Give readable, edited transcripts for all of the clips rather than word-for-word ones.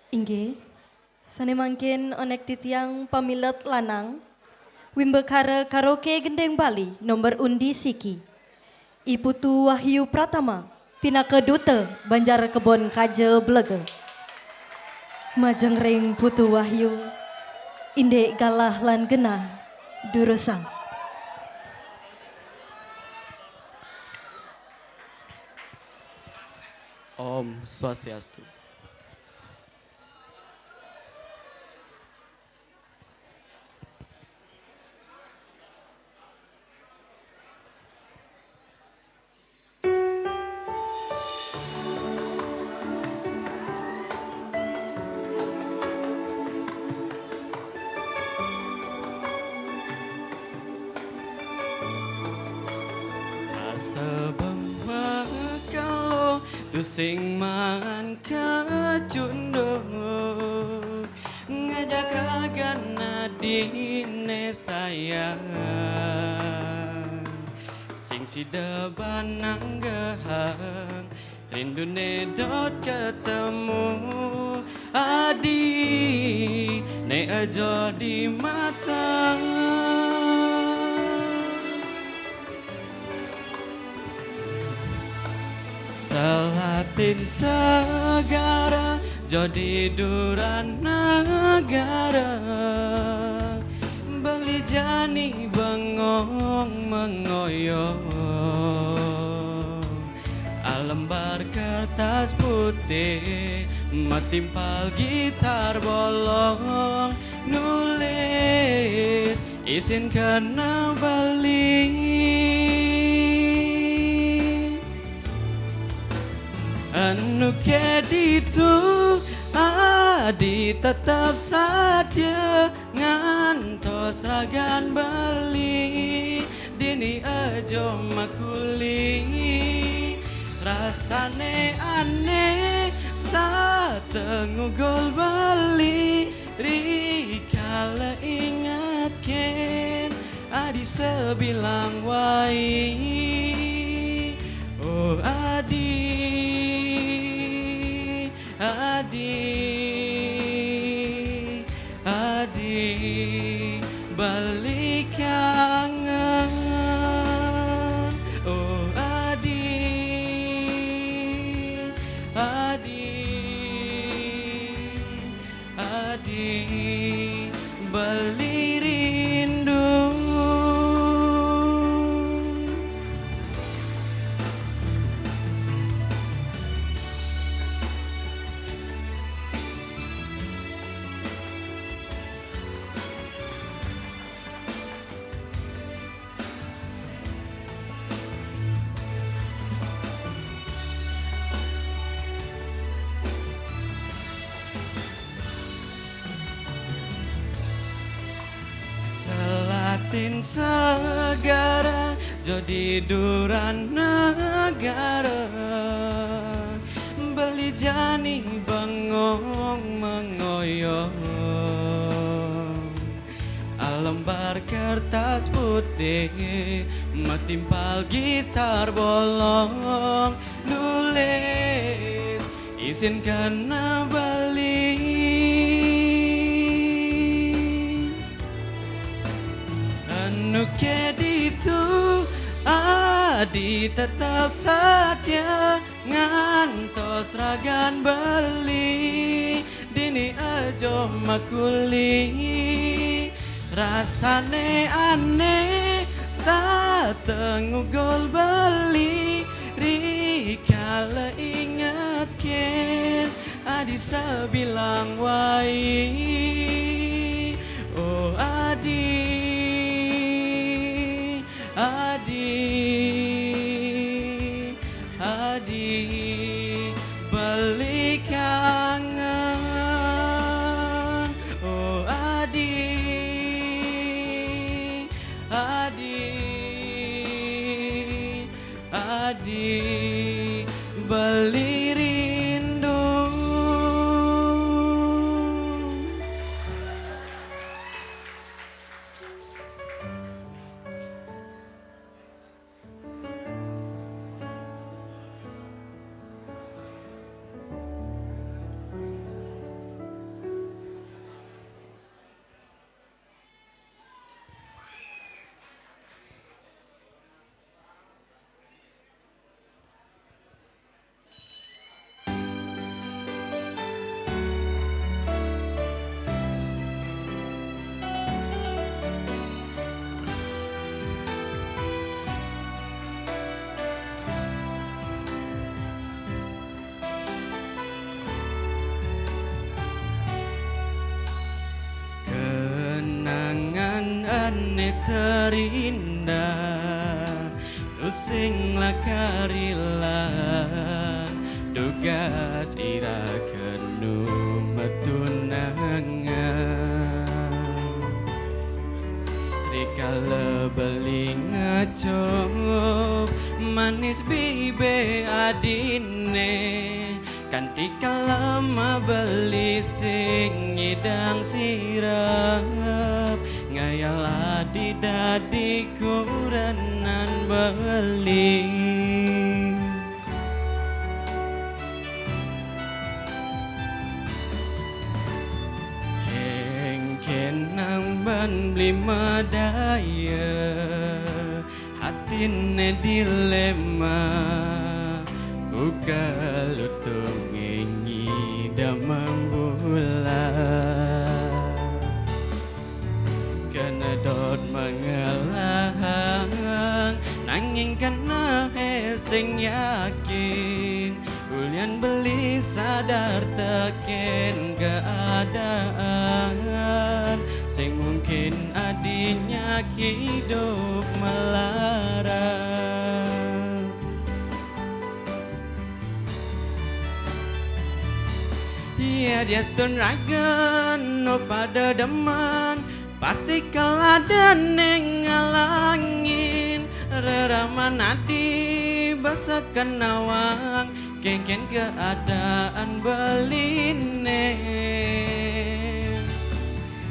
Inggih, sane mangkin onek titiang pamilet lanang, Wimbekara Karaoke Gendeng Bali, nomor undi Siki. Iputu Wahyu Pratama, Pinaka Duta, Banjar Kebon Kaja Blega. Majeng ring Putu Wahyu, Indek Galah lan Genah, Durusang. Om Swastiastu. Rasa kalau tu sing mangan kacundo ngajak ragana dine sayang sing sida banang gehang rindu nedot ketemu adi ne aja di mata Selatin segara jadi duran negara beli jani bengong mengoyong alembar kertas putih matimpal gitar bolong nulis izin kena balik anu keditu adi tetap saja ngantos ragan beli dini ajo makuli rasane aneh satengugol bali rikala ingat ken adi sebilang wai oh adi Adi balik kangen oh Adi balik rindu Selatin segara jadi duran negara beli jani bengong mengoyong alembar kertas putih matimpal gitar bolong nulis izin kena balik anu keditu adi tetap saja ngantos ragan beli dini ajo makuli rasane aneh satengugol beli rikala ingat ken adi sebilang wai oh adi balik kangen oh Adi balik rindu adane terindah tu sing lakarilan tugas ira kenu metunangan rikala beli ngecop manis bibe adine kanti kalama beli sing ngidang sirap ngayala di dadi kuranan beli kenang ban beli madaya hatine dilema buka lutung ngenyi damang bulan kena dot mengalang nanging kena sing yakin ulian beli sadar teken keadaan sing mungkin adinya hidup melarang iya dia stun ragan no pada deman pasti kaladan neng ngalangin reraman adi basa kenawang kengken keadaan beline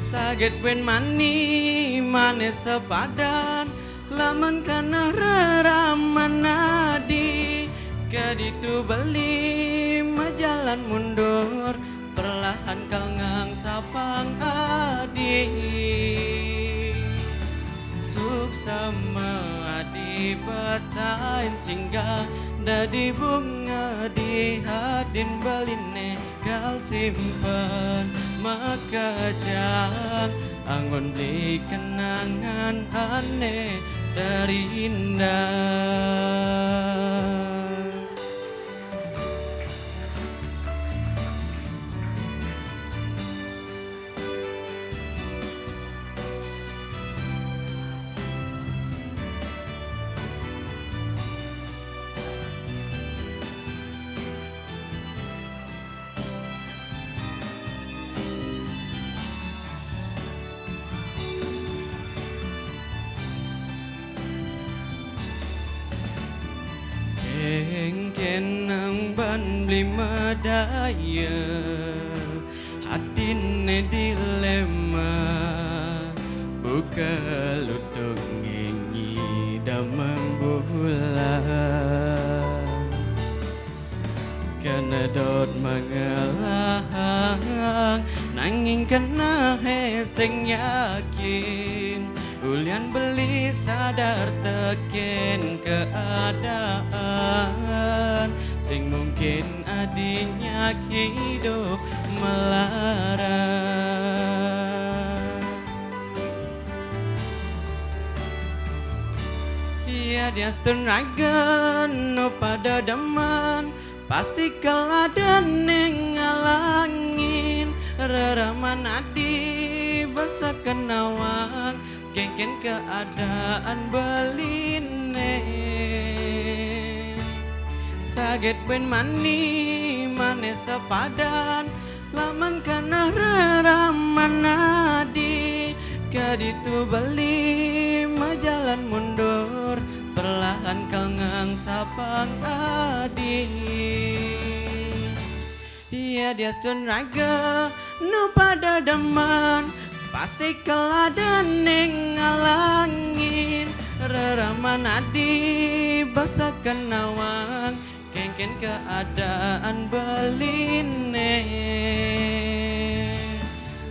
saget ben mani manis sepadan laman kana reraman adi kaditu beli majalan mundur perlahan kalngang sapang adi suk sama adi batain singgah dadi bunga di hadin baline kal simpen maka jang angon beli kenangan aneh dari indah kenang ban beli madaya hatine dilema buka lutung ngenyi damang bulan kena dot mengalang nanging kena sing yakin ulian beli sadar teken keadaan sing mungkin adinya hidup melarang iya dia stun ragan no pada deman pasti kaladan neng ngalangin reraman adi basa kenawang kengken keadaan beline saget ben mani manis sepadan laman kana reraman adi kaditu beli majalan mundur perlahan kalngang sapang adi iya dia stun raga no pada deman pasti kaladan neng ngalangin reraman adi basa kenawang kengken keadaan beline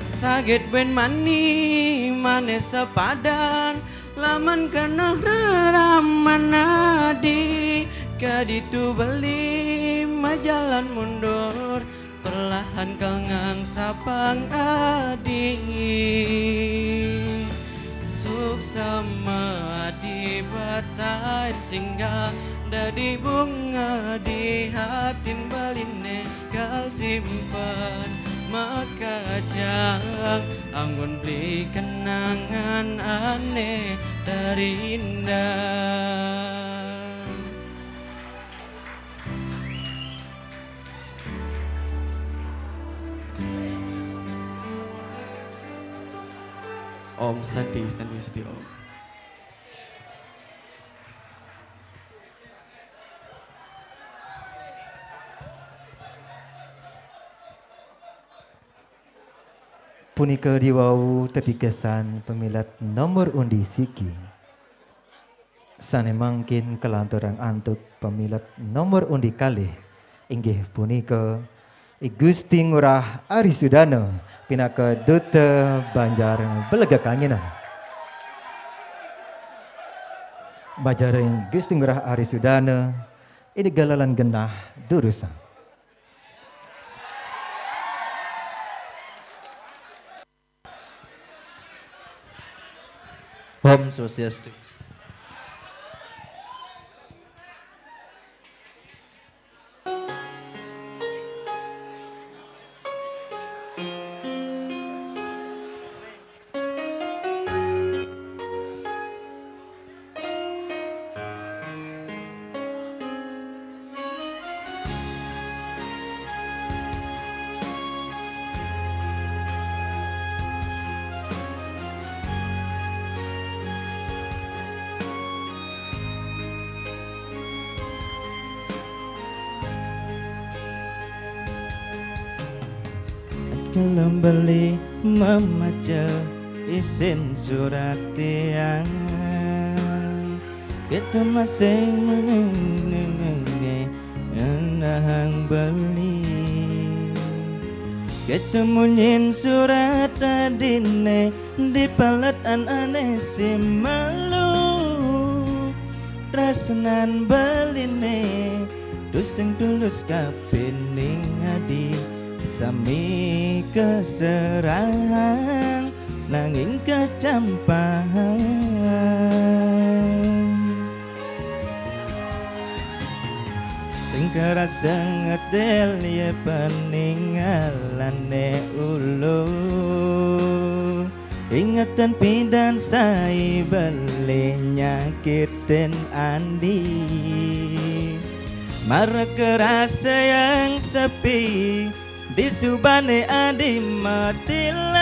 saget ben mani manis sepadan laman kena reraman adi kaditu beli majalan mundur perlahan kalngang sapang adi suk sama adi batain singgah dadi bunga di hatin baline kal simpan makajang anggun beli kenangan aneh terindah. Om Santi Om. Punika diwau tepigasan pemilat nomor undi siki. Sane mangkin kelantaran antuk pemilat nomor undi kalih inggih punika Gusti Ngurah Arisudana pinaka Duta Banjar Belega Kangenan. Bajaring Gusti Ngurah Arisudana ini galalan genah durusan. Om Swastiastu. Dalam beli memaca isin surat tiang kita masih mengenai enahang beli kita munyin surat adine di palat aneh si malu rasanan beline tusing tulus kapening adi sami keserang nanging kecampahan sing kerasa ngetel ya peninggalane ulu ingatan pindan sai beli nyakitin andi marah kerasa yang sepi di subane adi matilar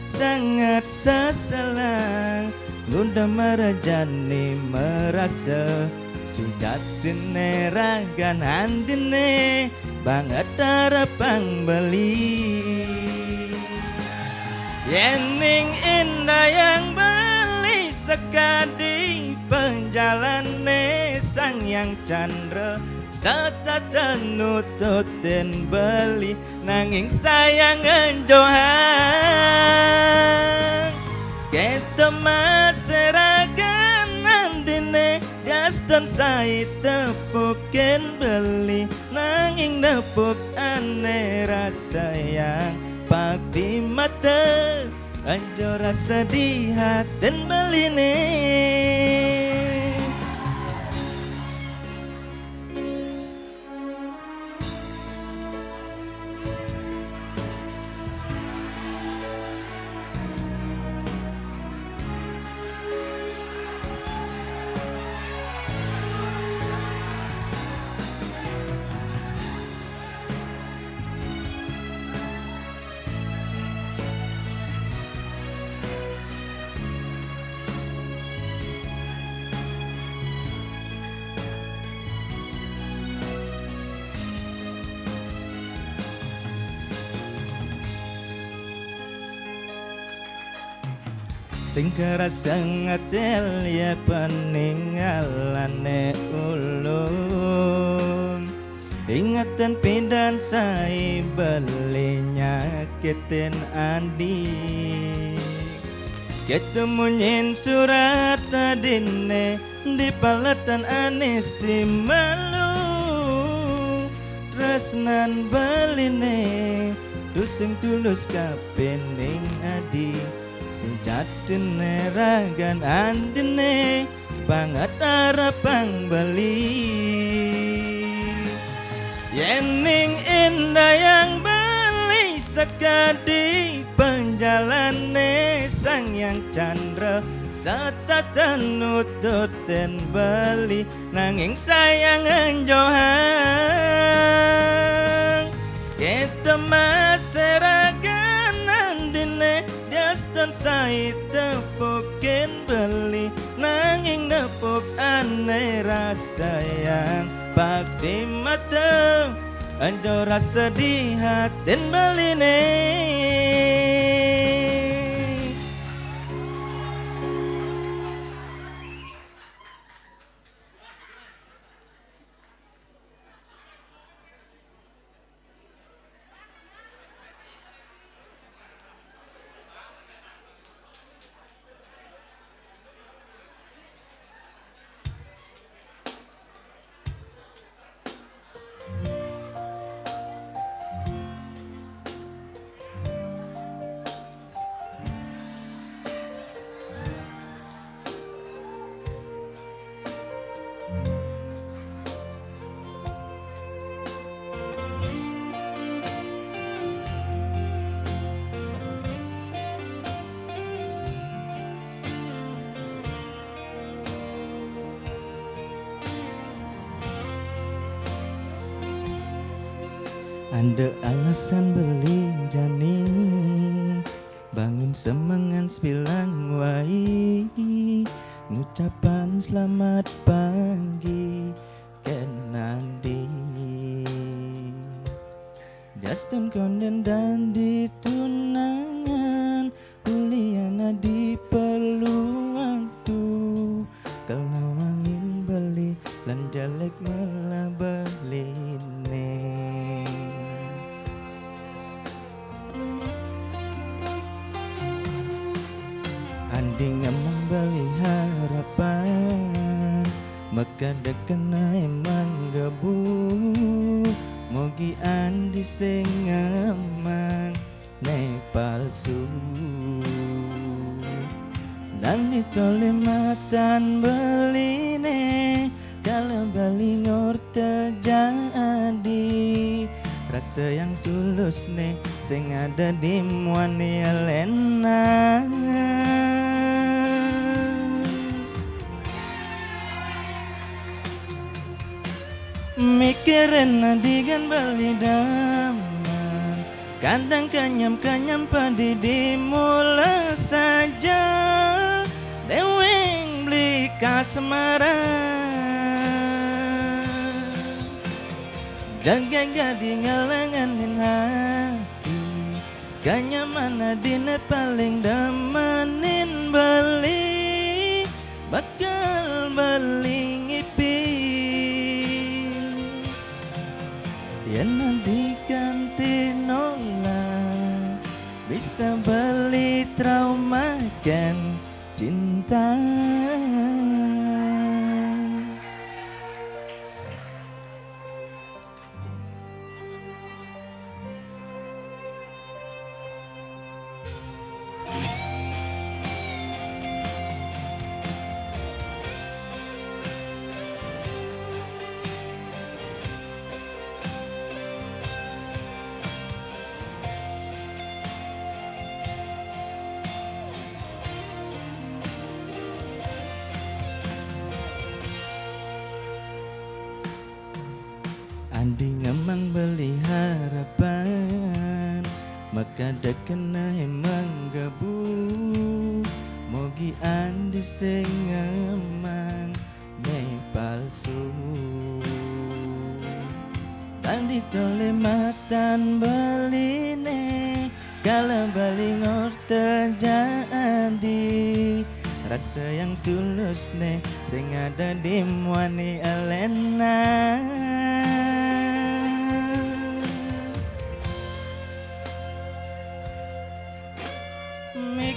sangat seselang Nunda merajani merasa sudah dine ragan andine banget darapang beli yening indah yang beli sekadi penjalane sang yang chandra Sata nututin beli nanging sayang enjohan kita maseragan andine gaston sai tepukin beli nanging nepuk ane rasa yang pakti mata anjo rasa di haten beli nih. Sing kerasa ngetel ya peninggalane ulun ingatan pindan sai beli nyakitin andi ketemunyin surat adine di palatan aneh si malu tresnan beline dusing tulus kapening adi Sujatine ragan andine banget arapang beli Yening indah yang beli sekadi penjalane sang yang chandra Satatan nututin beli nanging sayang enjohan Kita maseragan andine Dastan saya tepukin beli nanging nepuk aneh rasa yang bakti mata anjo rasa di hatin beli nih. Ada alasan beli jani bangun semangan sebilang wai ngucapan selamat pagi kenandi Daston konden dan ditunangan Uliana di perlu waktu kalau angin beli lan jelek malah beli Anding emang beli harapan maka dekena emang gebu mogi andi sing emang ne palsu dan ditole matan beli ne kalau beli ngor terjadi rasa yang tulus ne sing ada di muani Elena mikirin adigan bali daman kadang kanyam padi dimula saja deweng beli kasemaran jaga gadi ngalanganin hati kanyaman adine paling damanin beli bakal beli ngipi yang nanti ganti nolak bisa beli trauma dan cinta Andi ngemang beli harapan maka dekena emang gebu mogi andi sing emang ne palsu andi tole matan beli ne kalau beli ngor terjadi rasa yang tulus ne sing ada di muani Elena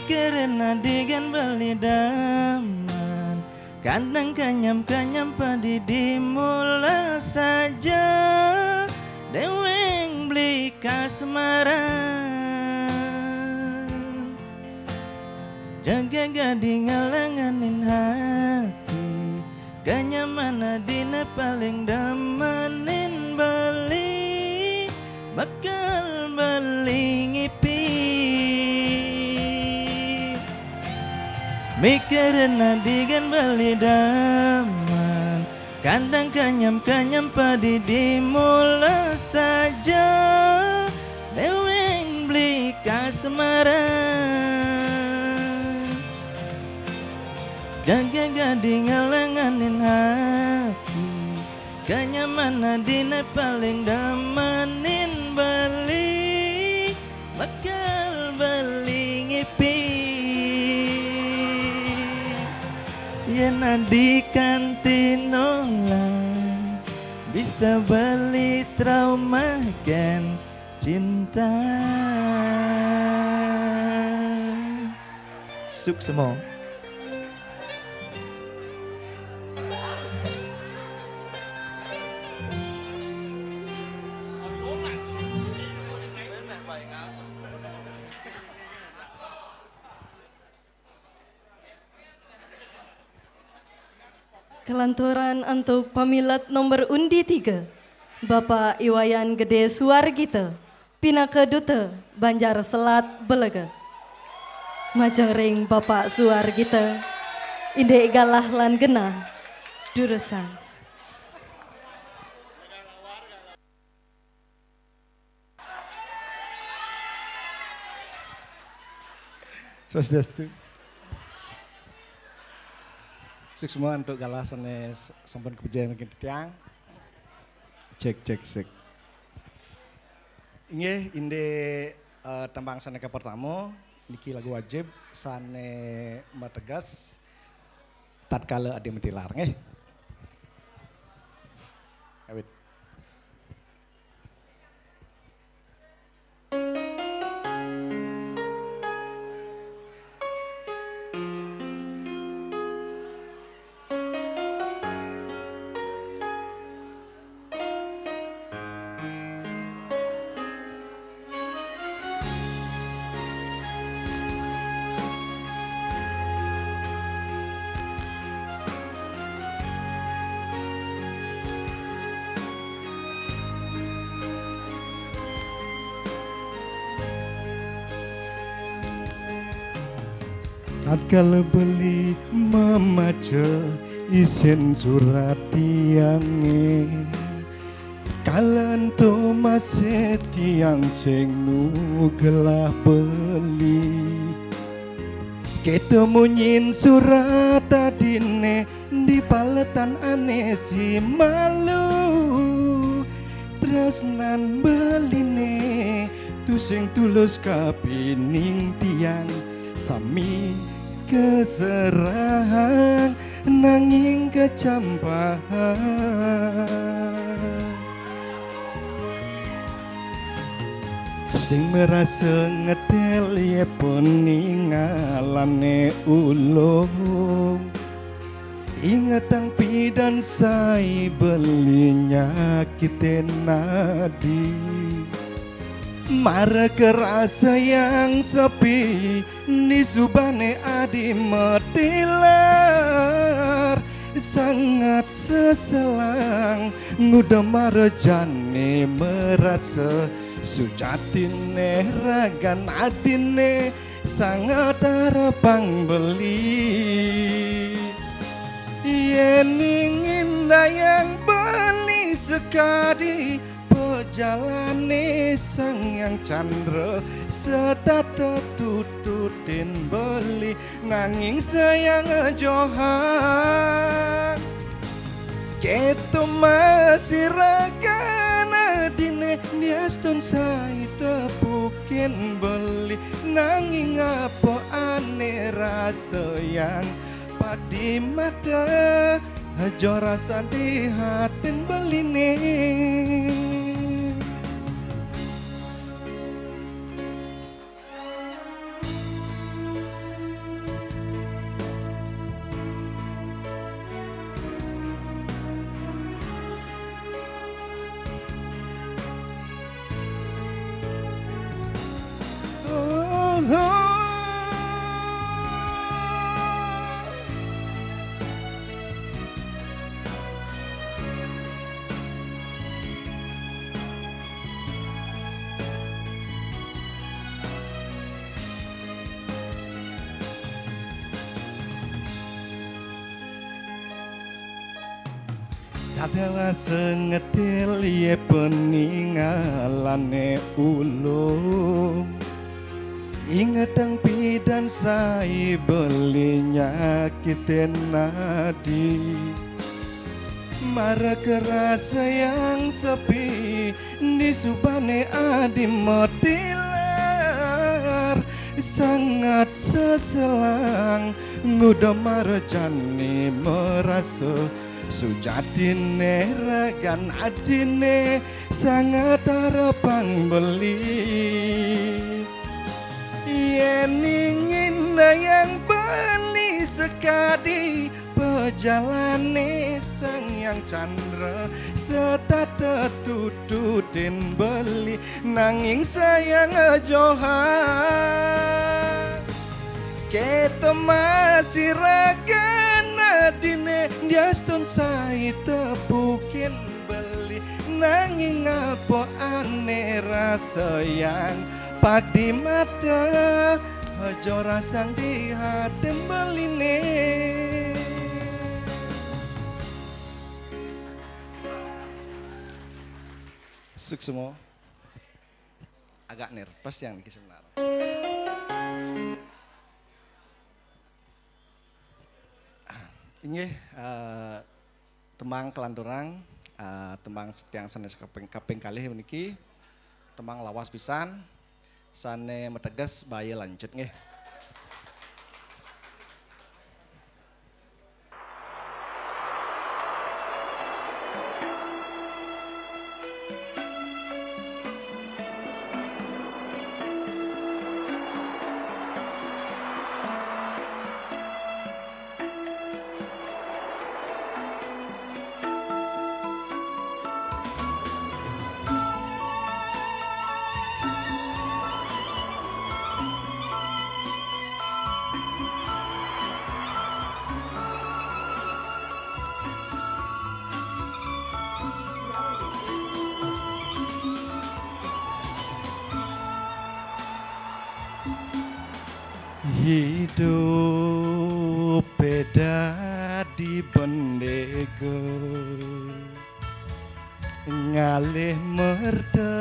mikirin adigan beli daman kadang kanyam padi dimula saja deweng beli kasemaran jaga gadi ngalanganin hati kanyaman adine paling damanin beli bakal beli ngipi. Mikirna digan beli daman, kandang kanyam padi di mula saja. Deweng beli kasemaran, jaga gading ngalanganin hati. Kenyamanan dina paling damanin beli, bakal beli ngipi. Yen di kantin online bisa beli trauma gen cinta. Suksemo. Kelanturan untuk pemilat nomor undi 3, Bapak Iwayan Gede Suargita, Pinaka Duta, Banjar Selat, Belega. Majeng Bapak Suargita, inde galah lan genah, durusan. Swastiastu. Semua untuk galasane sampun kepejayan tiang. Cek. Inggih inde tembang saneka pertama niki lagu wajib sane mategas tatkala ade mentilar nggih. Awit. Tatkala beli memaca isin surat tiange, kalan to masih tiang sing nugelah beli. Ketemu nyin surat adine di paletan aneh si malu. Tresnan beline tu sing tulus kapining tiang sami keserahan nanging kecampahan. Sing merasa ngetel ye peningalane ulung, ingatang pidan sai belinya kita nadi. Mara kerasa yang sepi di subane adi metilar, sangat seselang nguda mara jane merasa sujatine ragan adine sangat harapang beli. Yen ingin dayang beli sekali perjalane sang yang candra setata tututin beli nanging sayang johan keto masih ragana dine niaston sai tepukin beli nanging apa aneh rasa yang padi mata aja rasa di hatin beline. Sadela sengetil ye peningalane ulung Ingetang pidan sai belinya kita nadi Mara kerasa yang sepi di subane adi motilar Sangat seselang nguda marjani merasa Sujatine ragan adine sangat harapang beli Yen ingin yang beli sekadi Pejalane sang yang chandra Setata tututin beli Nanging sayang johan Kita masih ragan adine Diaston sai tepukin beli Nanging apa aneh rasa yang Pak di mata Ojo rasang di hati beline Suk semua Agak nervous yang ini sebenarnya Ini temang kelandorang temang setiang sanes kaping kalih meniki temang lawas pisan sane metegas bayi lanjut nggih. Hidup beda di bendego ngalih merda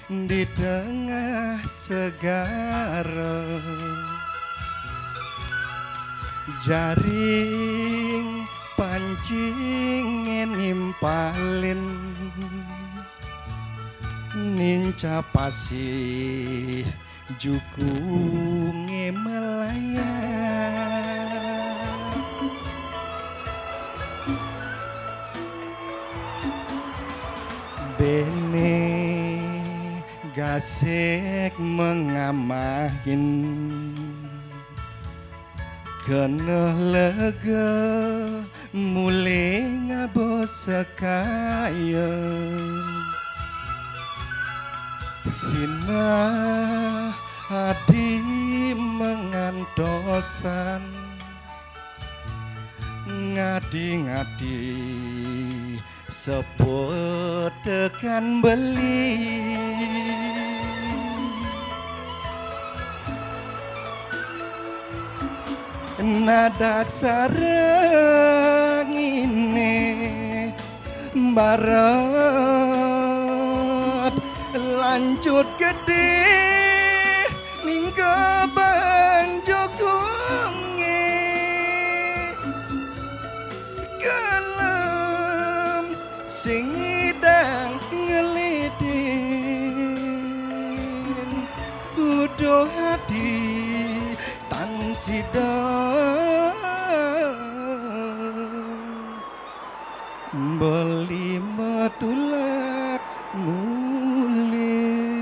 di tengah segara jaring pancing nimpalin ninca pasih jukunge melayang bene gasek mengamahin kena lega mulai ngabos sekaya Sina hadi mengantosan ngadi-ngadi seput tekan beli nadak sareng ini barat lanjut gede ning kebang jogonge kalem sing idang ngelidin udo hati tan sidang beli metulak mulai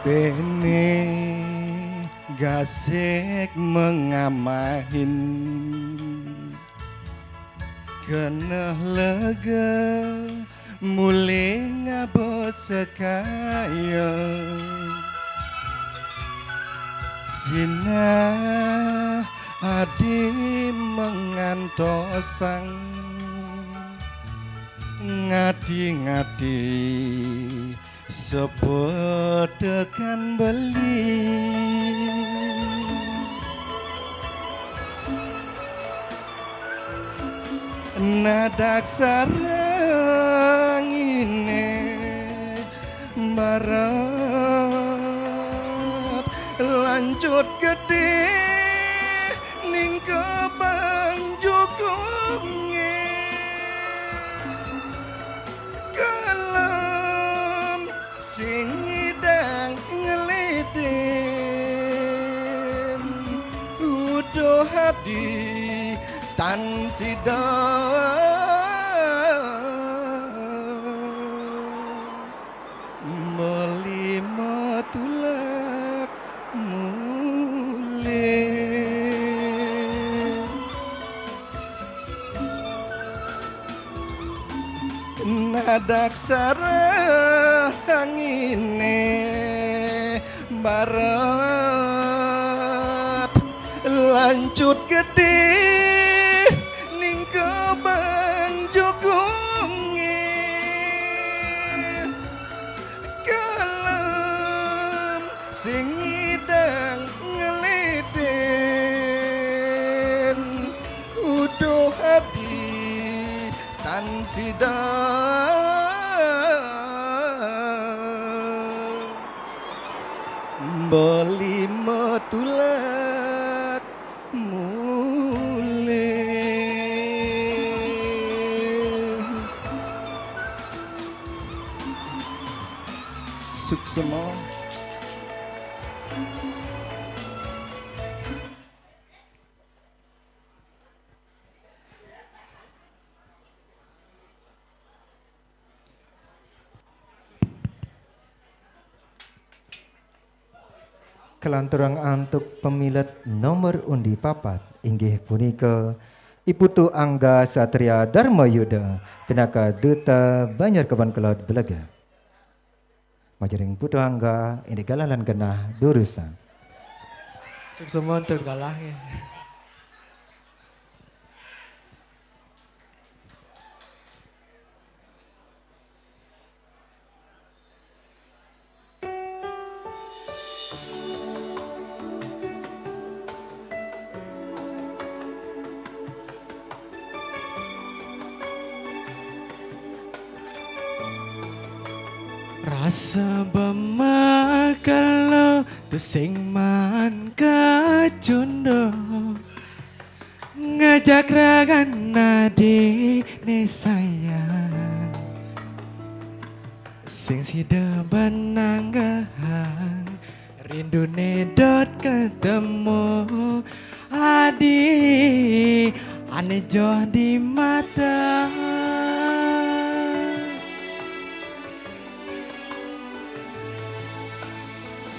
Bene gasek mengamahin keneh lega mulai ngabos sekaya Sina adi mengantosang ngati-ngati sepedekan beli nadak sarang ini barat lanjut gede ning kebang jukungnya kalem sing ngidang ngeleden udah hadi tan sidang melima tulak mulai nadak sarang ini barat lanjut gede ning kebang jugungnya kalem sing ngidang ngeleden udah hati tan sidang beli metulak suksema Kelanturang antuk pemilet nomor undi papat inggih punika Iputu Angga Satria Dharma Yuda Pinaka Duta Banjar Kebon Kelot Belega. Majaring Putu Angga ini galalan genah durusan. Suksumon tergalah ya. Rasa bemakalo tu sing man kacundo ngajak ragan nadi ne sayang sing sida benanggahan rindu nedot ketemu adi ane joh di mata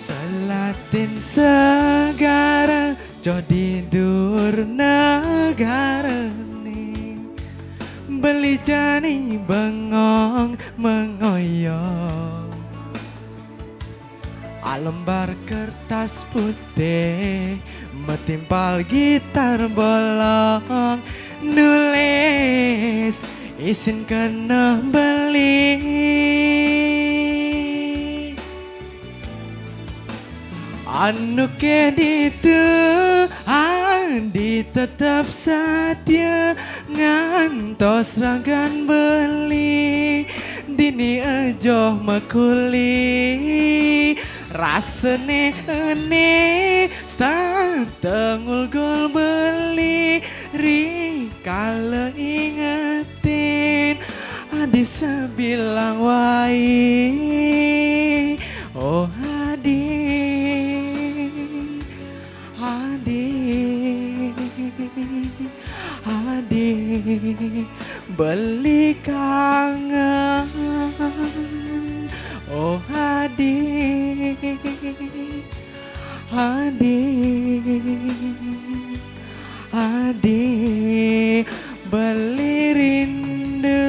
Selatin segara jodi dur negara ni beli jani bengong mengoyong alembar kertas putih metimpal gitar bolong nulis isin kena beli anu ke ditu andi tetap setia ngantos ragan beli dini ejoh makuli rasane ene tengul gol beli rikala ingetin adi sebilang wai oh adi beli kangen oh adik adik, adik beli rindu.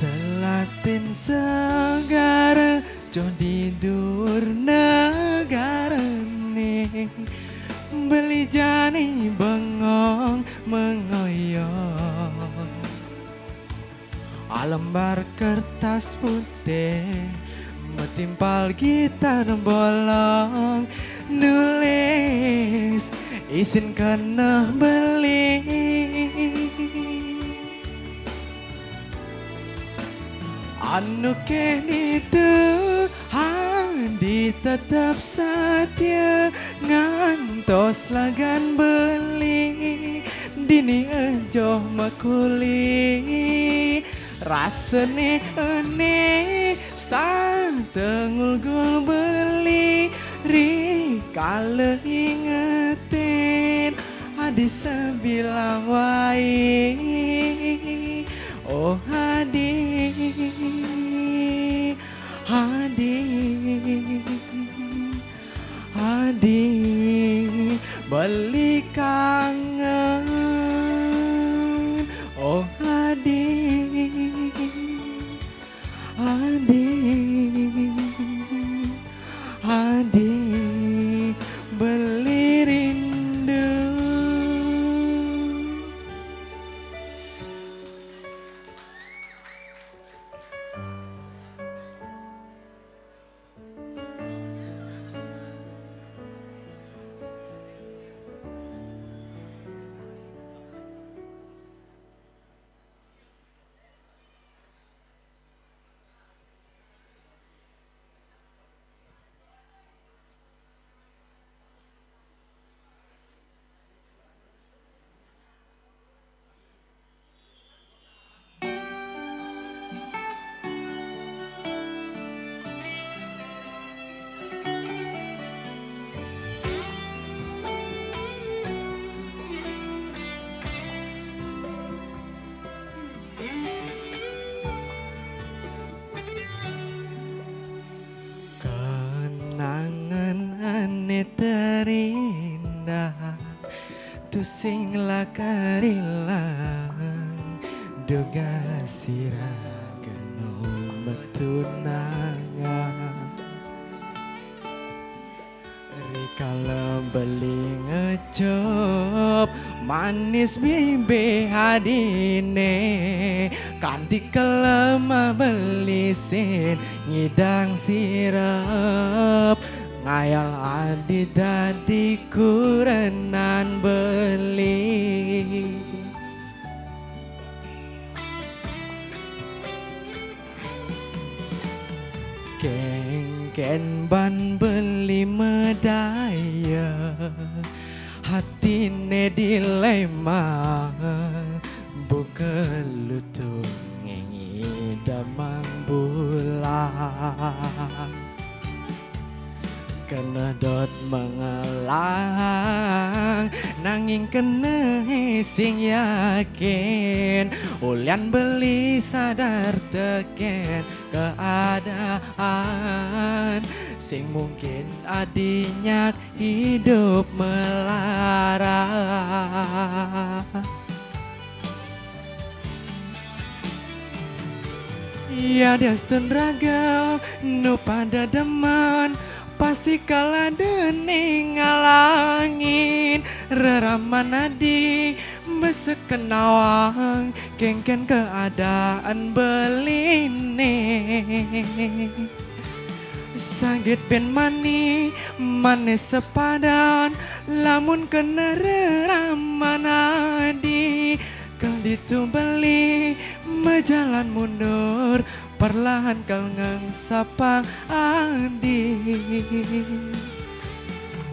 Selatin segara jodi dur negara nih beli jani bengong mengoyong alembar kertas putih metimpal gitar bolong nulis izin kena beli anu kini tuh hadi tetap setia ngantos lagan beli dini ejo makuli rasane ene stang tengul gol beli rikale ingetin hadi sebilang wae oh adik, adik, adik beli kangen oh adik, adik, adik beli rindu. Terindah tu sing lakarilang duga sirageno metunangan rikala beli ngecop manis bibi hadine kanti kelemah belisin ngidang sirap ngayal adi dadi kurenan beli kengken ban beli medaya hatine dilema buka lutung ngengi damang bulan kena dot mengelang nanging kena sing yakin ulian beli sadar teken keadaan sing mungkin adinya hidup melara ya desten raga nu pada deman pasti kalah dening ngalangin reraman adi besek kenawang kengken keadaan beline sanggit ben mani manis sepadan lamun kena reraman adi kal ditu beli mejalan mundur perlahan kal ngang sapang adi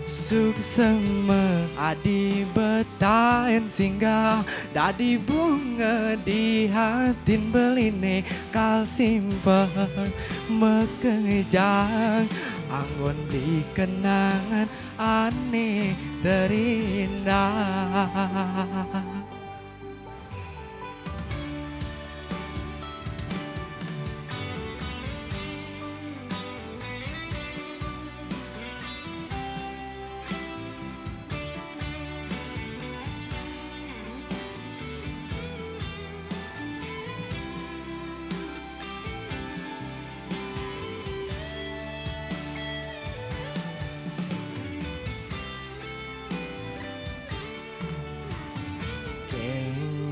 Suksema adi betain singgah dadi bunga di hatin beline kal simpen mekejang anggon di kenangan aneh terindah.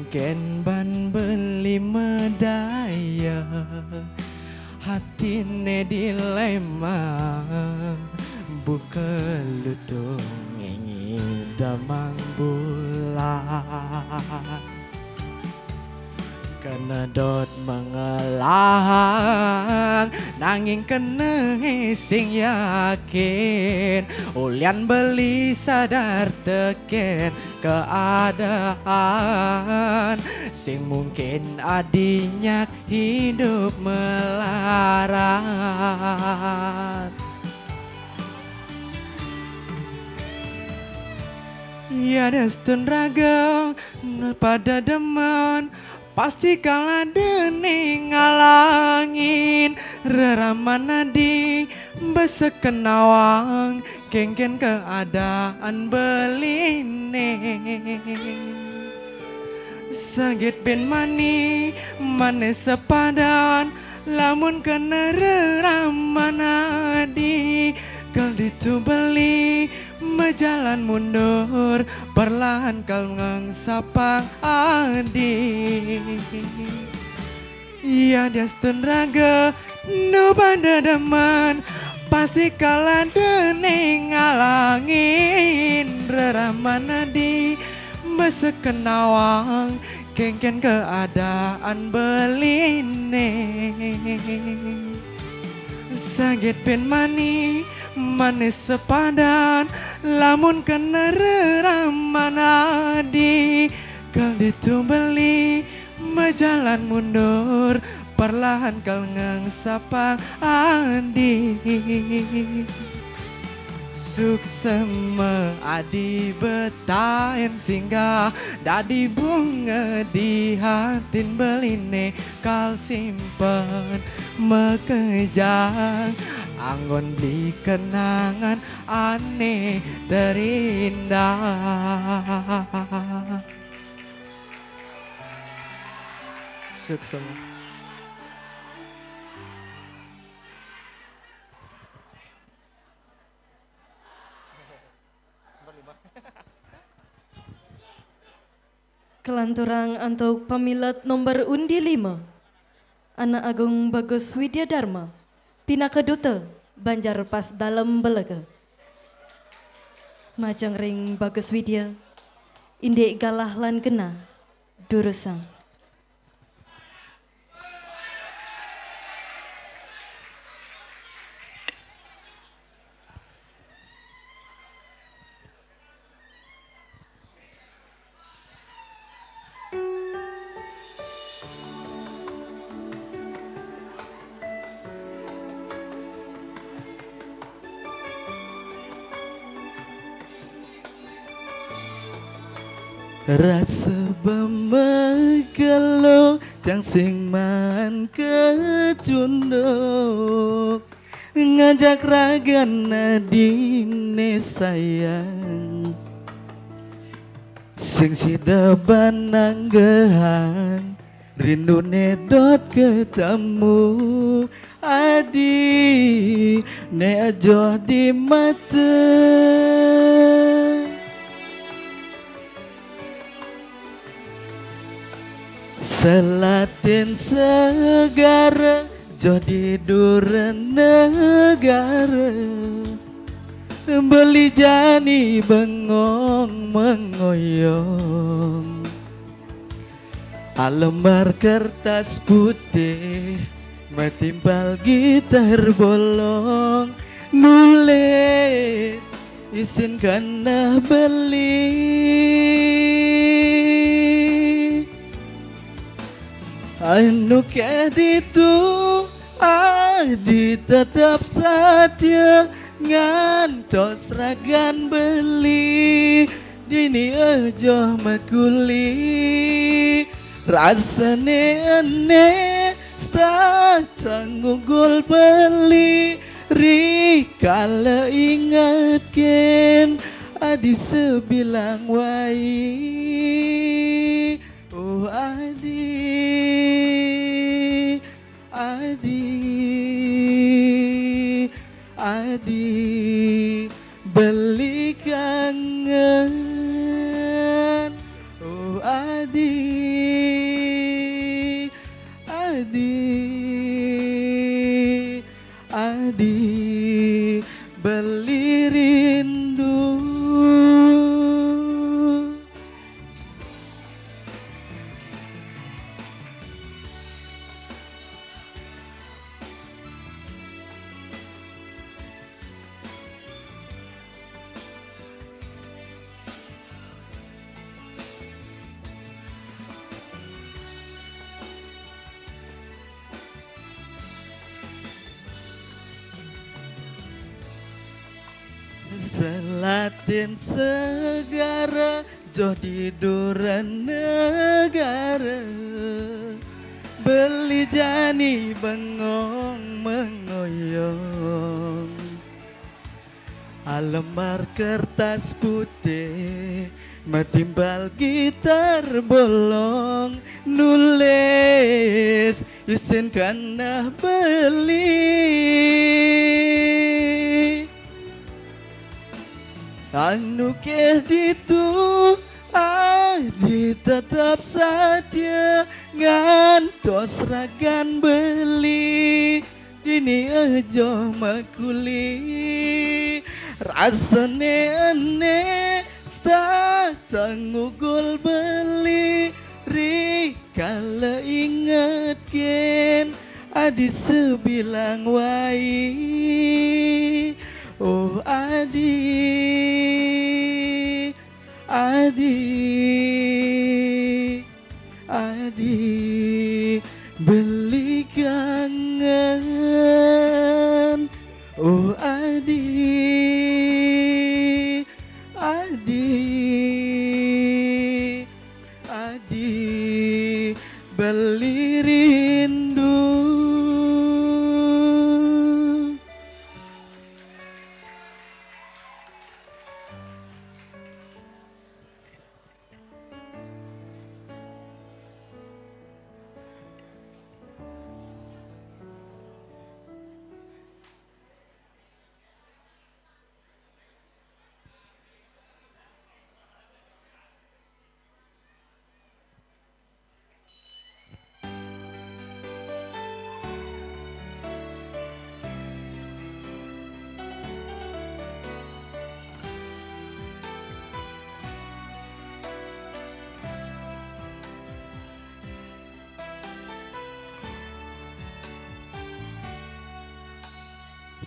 Ken ban beli medaya hatine dilema buka lutung ingin damang bulan kena dot mengelang nanging kena sing yakin ulian beli sadar teken keadaan sing mungkin adinya hidup melarat. Ya destun raga pada deman pasti kalah dening ngalangin reramana di besekenawang kengken keadaan beline sagit ben mani manis sepadan lamun kena reramana di kal ditu beli mejalan mundur perlahan kal ngangsapang adi iya destun raga nu pada deman pasti kalah dening ngalangin reramana di mesekenawang kengken keadaan beline sagit ben mani manis sepadan lamun kena reramana di kal ditu beli mejalan mundur perlahan kal ngangsapang adi suksema adi betain singgah dadi bunga di hatin beline kal simpen mekejang anggon di kenangan aneh terindah. Suksema. Kelanturang untuk pemilat nomor undi 5 Anak Agung Bagus Widya Dharma Pinaka Duta Banjar Pas Dalam Belega Majang Ring Bagus Widya Indek Galah Lan Kena Durusang. Rasa bamegelo jang sing man kecunduk ngajak ragana dine sayang sing sida bananggehan rindu nedot ketemu adi ne ajo di mata Selatin segara jadi duren negara beli jani bengong mengoyong alembar kertas putih metimpal gitar bolong nulis izinkan beli. Anu keditu adi tetap saja ngantos ragan beli dini aja makuli rasane aneh tanggul beli rikala ingatkan adi sebilang wai oh adi beli kangen oh adi beli rindu. Selatin segara joh di duran negara beli jani bengong mengoyong alemar kertas putih metimbal gitar bolong nulis izinkan beli. Anu keditu adi tetap saja ngantos ragan beli dini aja makuli rasane aneh tanggul beli rikala ingatkan adi sebilang wai oh adi beli kangen oh adi beli rindu.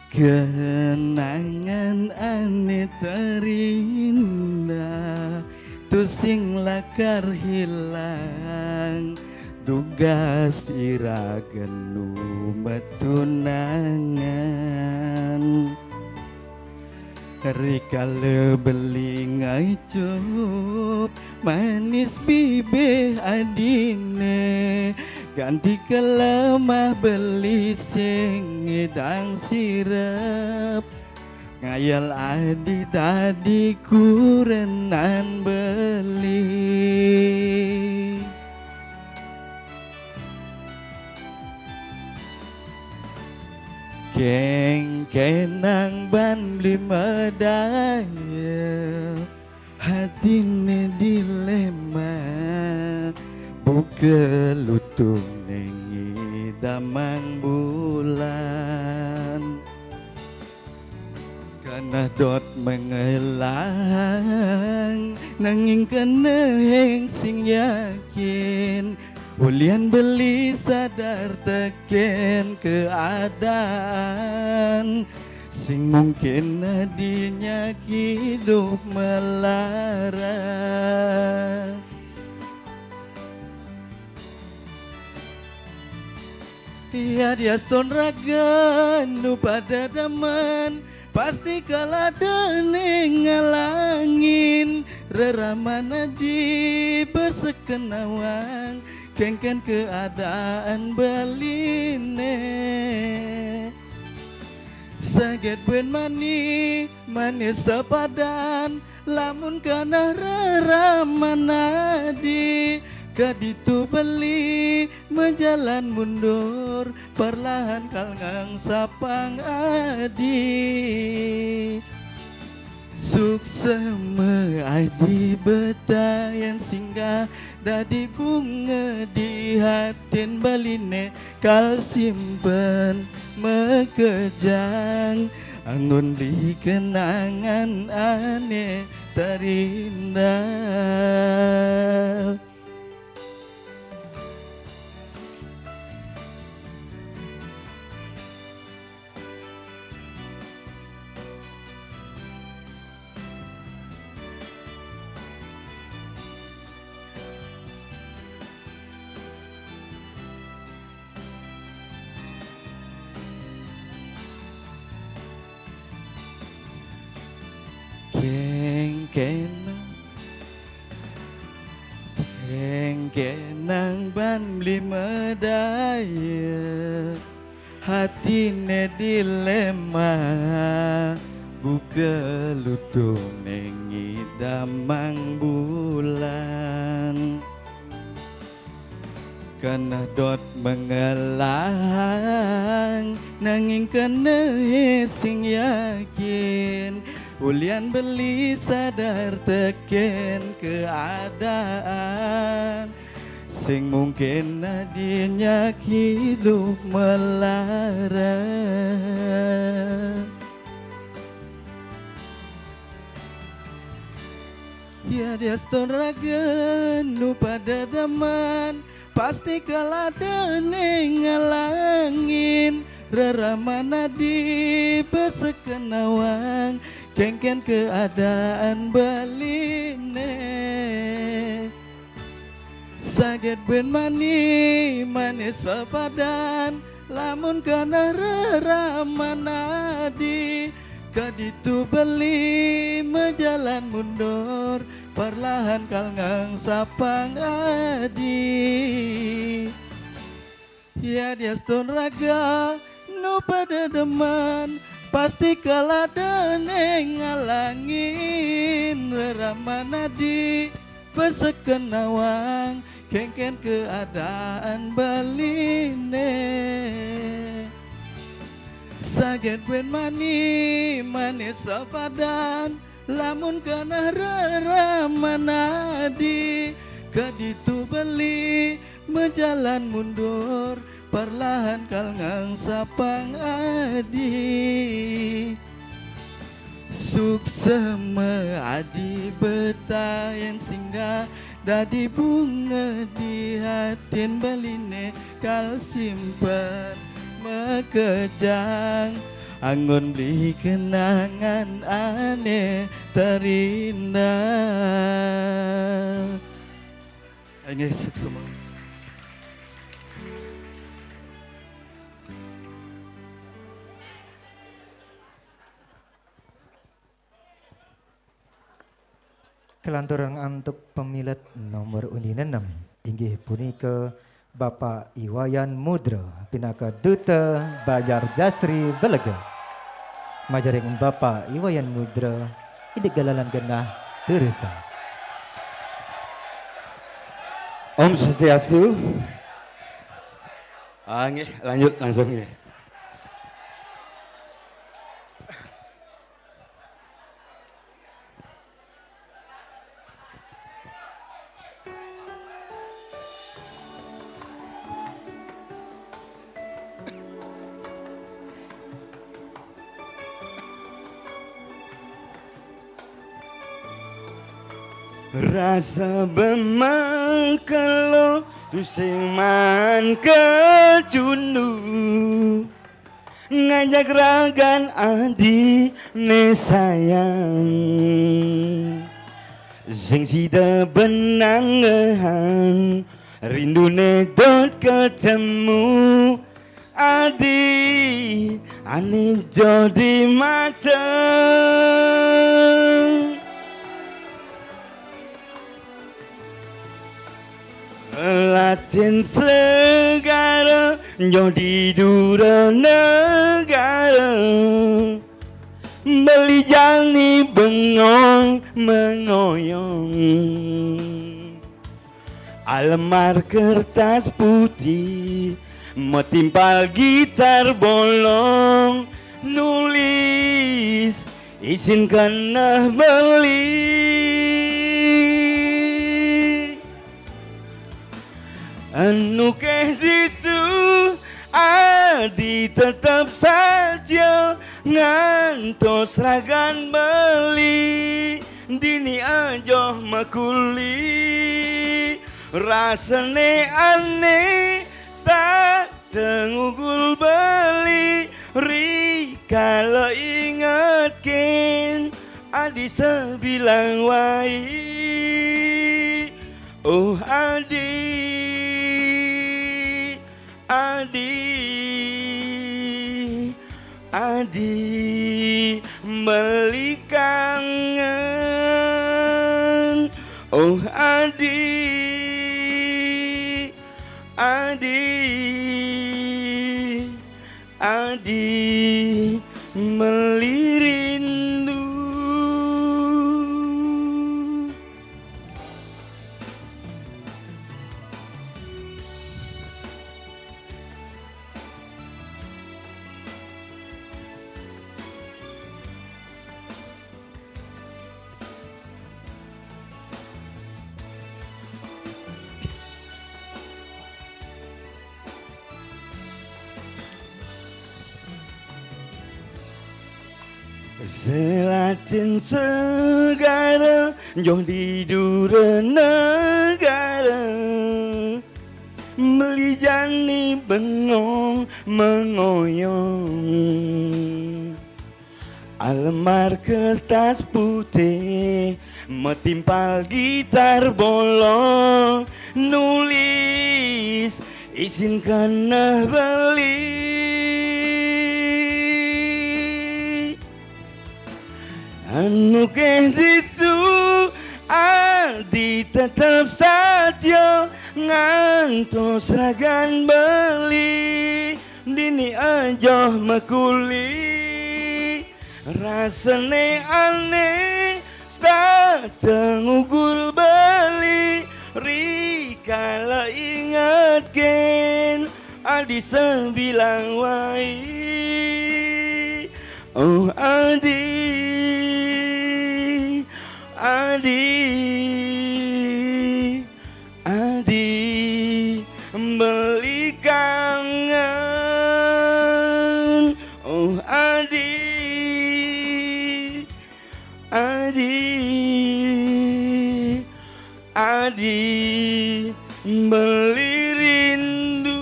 Kenangan ane terindah tu sing lakar hilang tugas ira genu betunangan rikala beli ngaicup manis bibih adine ganti kelemah beli sing ngedang sirep ngayal adi dadi kurenan beli Keng kenang ban beli medaya hatine dilema buka lutung nengi damang bulan karena dot mengelang nanging kena heng sing yakin ulian beli sadar teken keadaan sing mungkin nadinya hidup melara. Tiada dia ston raga nu pada daman pasti kalah dening ngalangin reramana di besekenawang kengken keadaan beline saget buen mani manis sepadan lamun kana reramana di kaditu beli menjalan mundur perlahan kalngang sapang adi suksema adi betayan singgah dadi bunga di hatin baline kal simpen mekejang angun di kenangan aneh terindah. Kengkenang ban beli medaya hatine dilema buka lutung nengi damang bulan kana dot mengelang nanging kena sing yakin ulian beli sadar teken keadaan sing mungkin nadinya hidup melara. Ya dia ston raga nu pada daman pasti kalah dening ngalangin reramana di besekenawang kengken keadaan baline saget ben mani manis sepadan lamun kana reramana di kaditu beli menjalan mundur perlahan kalngang sapang adi ya dia ston raga nu pada deman pasti kalah deneng ngalangin reramana di besekenawang kengken keadaan baline saget buen mani manis sepadan lamun kana reramana di kaditu beli menjalan mundur perlahan kalngang sapang adi suksema adi betayan singgah dadi bunga di hatin baline kal simpen mekejang anggun beli kenangan aneh terindah. Ini suksema. Kelanturan untuk pemilet nomor undi 6 inggih punika Bapak Iwayan Mudra pinaka Duta Banjar Jasri Belega. Majaring Bapak Iwayan Mudra indik galalan genah terusan. Om Swastiastu. Nggih, lanjut langsung nggih. Rasa bemang kalau tu sing man kecundu ngajak ragan adi ne sayang sing sida benangan rindu ne dot ketemu adi ane jodi mata Latin segara jodi dura negara beli jani bengong mengoyong alemar kertas putih metimpal gitar bolong nulis izinkan beli anu keh itu adi tetap saja ngantos ragan beli dini aja makuli rasane aneh tak tengugul beli rikala ingatkan adi sebilang wai oh adi Adi beli kangen oh Adi beli rindu Selatin segara jauh di dura negara beli jani bengong mengoyong alemar kertas putih metimpal gitar bolong nulis izinkan beli anu keh itu adi tetap saja ngantos ragan beli dini aja makuli rasane aneh tak tengugul beli rikala ingatkan adi sebilang wai oh adi beli kangen oh Adi beli rindu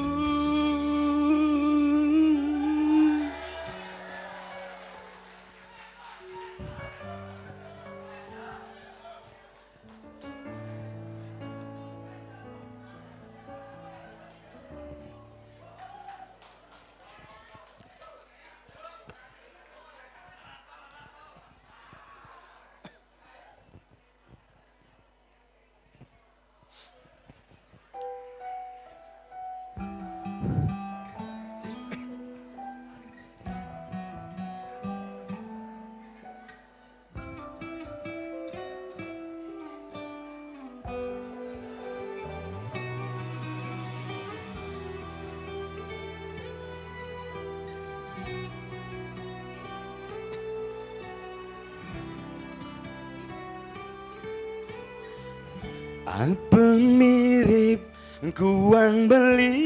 apa mirip kuang beli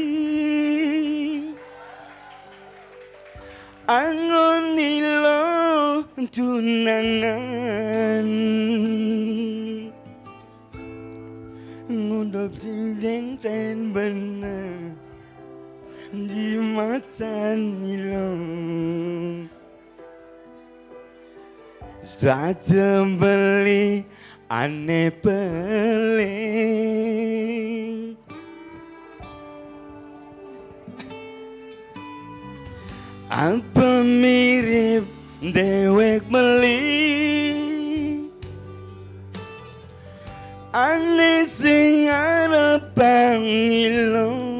angon nilo tunangan ngudop sing ten bener di mata nilo saja beli aneh peling apa mirip dewek beli aneh sing arep pangilo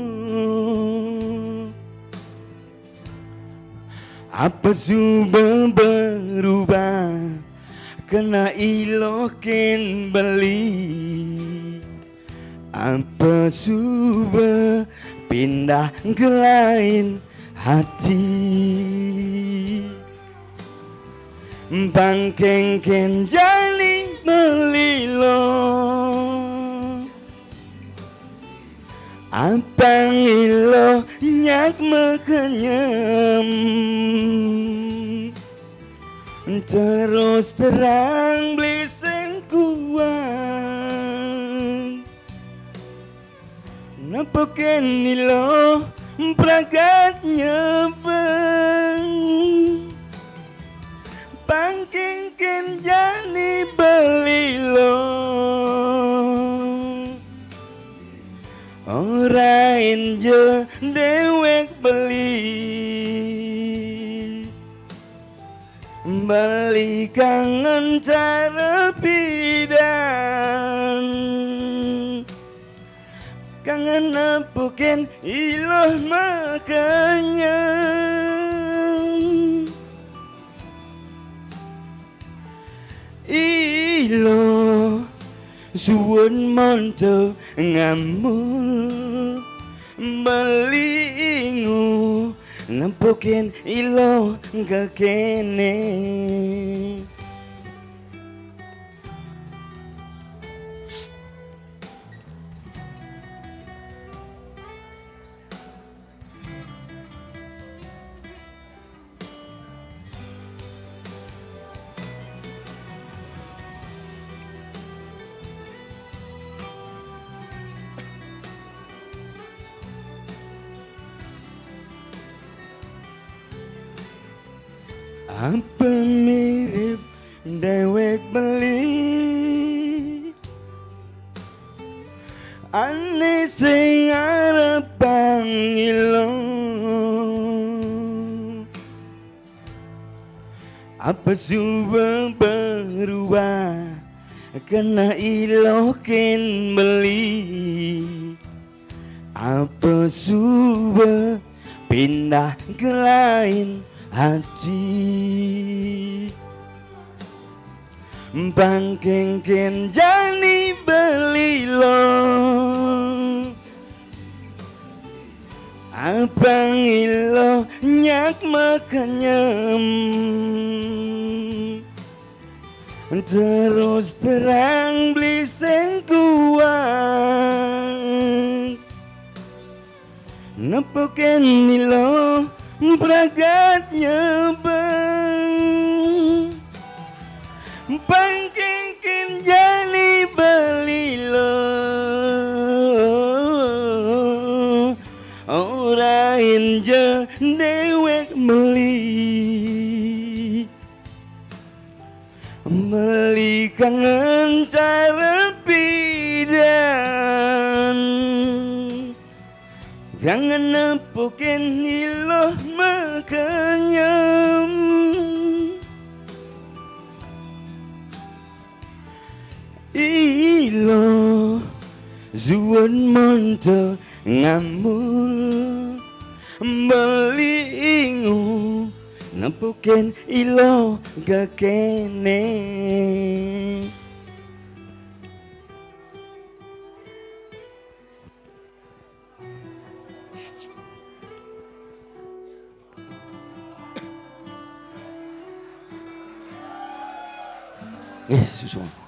apa sudah berubah kena ilokin beli apa sudah pindah ke lain hati bangkengken jani melilo apa ngilo nyak mekenyem terus terang bliseng kuat napoken nilo pragat nyebeng pangkengken jani belilo ora inje dewek beli kangen cara pidan kangen napukin iloh makanya iloh suwun monto ngamul beli ingu nempukin ilo kekene apa mirip dewek beli aneh sing arep pangilo apa sudah berubah kena ilokin beli apa sudah pindah ke lain hati bangkengken jani belilo apa ngilo nyak makanyem terus terang bliseng kuat nepoken nilo pragat nyebeng pangkengken jani belilo ora inje dewek meli kangen cara pidan kangen nepukin iloh makanyem iloh zuwun monto ngamul beli ingu nepukin iloh kekene susu